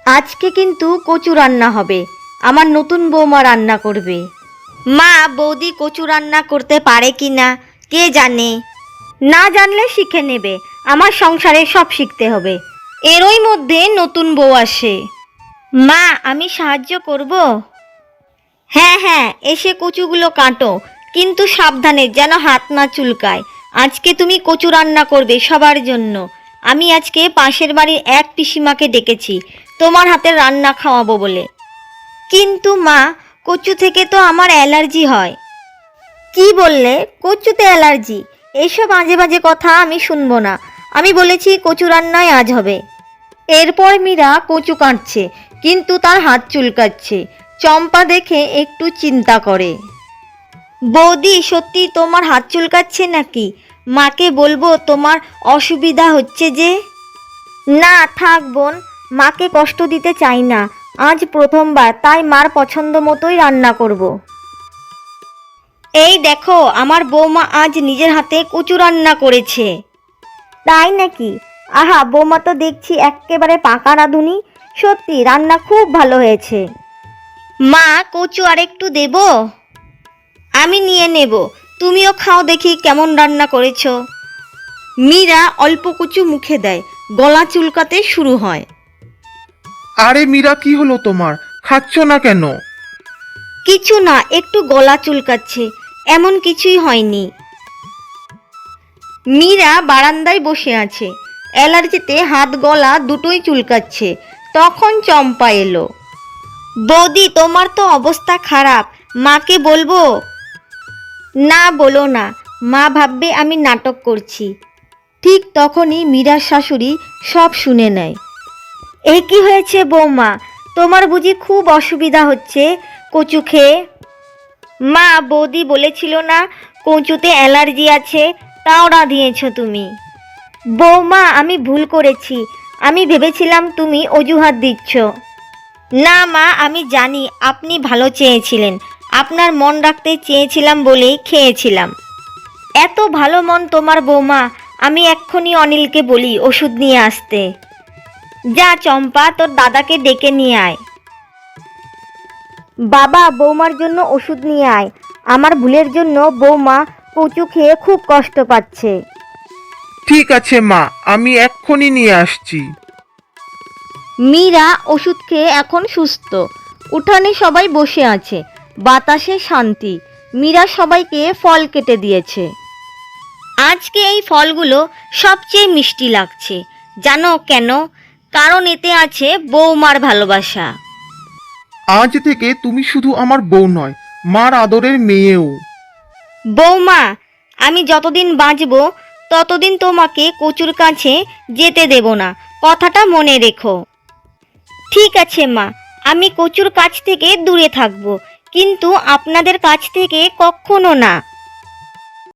আজকে কিন্তু কচু রান্না হবে। আমার নতুন বৌমা রান্না করবে। মা, বৌদি কচু রান্না করতে পারে কি না কে জানে। না জানলে শিখে নেবে। আমার সংসারে সব শিখতে হবে। এরই মধ্যে নতুন বউ আসে। মা, আমি সাহায্য করব? হ্যাঁ হ্যাঁ, এসে কচুগুলো কাটো, কিন্তু সাবধানে যেন হাত না চুলকায়। আজকে তুমি কচু রান্না করবে সবার জন্য। আমি আজকে পাশের বাড়ির এক পিসিমাকে ডেকেছি তোমার হাতের রান্না খাওয়াবো বলে। কিন্তু মা, কচু থেকে তো আমার অ্যালার্জি হয়। কি বললে? কচুতে অ্যালার্জি? এইসব বাজে বাজে কথা আমি শুনবো না। আমি বলেছি কচু রান্নায় আজ হবে। এরপর মীরা কচু কাটছে, কিন্তু তার হাত চুলকাচ্ছে। চম্পা দেখে একটু চিন্তা করে। বৌদি, সত্যি তোমার হাত চুলকাচ্ছে নাকি? মাকে বলবো তোমার অসুবিধা হচ্ছে যে। না থাক বোন, মাকে কষ্ট দিতে চাই না। আজ প্রথমবার, তাই মার পছন্দ মতোই রান্না করব। এই দেখো, আমার বৌমা আজ নিজের হাতে কচু রান্না করেছে। তাই নাকি? আহা, বৌমা তো দেখছি একেবারে পাকা রাঁধুনি। সত্যি রান্না খুব ভালো হয়েছে। মা, কচু আরেকটু দেব? আমি নিয়ে নেব, তুমিও খাও দেখি কেমন রান্না করেছো। মীরা অল্প কচু মুখে দেয়, গলা চুলকাতে শুরু হয়। আরে মীরা, কি হলো তোমার? খাচ্ছ না কেন? কিছু না, একটু গলা চুলকাচ্ছে, এমন কিছুই হয়নি। মীরা বারান্দায় বসে আছে, অ্যালার্জিতে হাত গলা দুটোই চুলকাচ্ছে। তখন চম্পা এলো। বৌদি, তোমার তো অবস্থা খারাপ, মাকে বলবো? না, বলো না, মা ভাববে আমি নাটক করছি। ঠিক তখনই মীরার শাশুড়ি সব শুনে নেয়। এ কি হয়েছে বৌমা? তোমার বুঝি খুব অসুবিধা হচ্ছে কচু খেয়ে? মা, বৌদি বলেছিল না কচুতে অ্যালার্জি আছে, তাও রাঁধিয়েছ তুমি। বৌমা, আমি ভুল করেছি। আমি ভেবেছিলাম তুমি অজুহাত দিচ্ছ। না মা, আমি জানি আপনি ভালো চেয়েছিলেন। আপনার মন রাখতে চেয়েছিলাম বলেই খেয়েছিলাম। এত ভালো মন তোমার বৌমা। আমি এক্ষুনি অনিলকে বলি ওষুধ নিয়ে আসতে। যা চম্পা, তোর দাদাকে ডেকে নিয়ে আয়। বাবা, বৌমার জন্য ওষুধ নিয়ে আয়। আমার ভুলের জন্য বৌমা কচু খেয়ে খুব কষ্ট পাচ্ছে। ঠিক আছে মা, আমি এক্ষুনি নিয়ে আসছি। মীরা ওষুধ খেয়ে এখন সুস্থ। উঠানে সবাই বসে আছে, বাতাসে শান্তি। মীরা সবাইকে ফল কেটে দিয়েছে। আজকে এই ফলগুলো সবচেয়ে মিষ্টি লাগছে। জানো কেন? কারণ এতে আছে বৌমার ভালোবাসা। আজ থেকে তুমি শুধু আমার বউ নয়, মার আদরের মেয়েও। বৌমা, আমি যতদিন বাঁচব ততদিন তোমাকে কচুর কাছে যেতে দেব না, কথাটা মনে রেখো। ঠিক আছে মা, আমি কচুর কাছ থেকে দূরে থাকবো, কিন্তু আপনাদের কাছ থেকে কখনো না।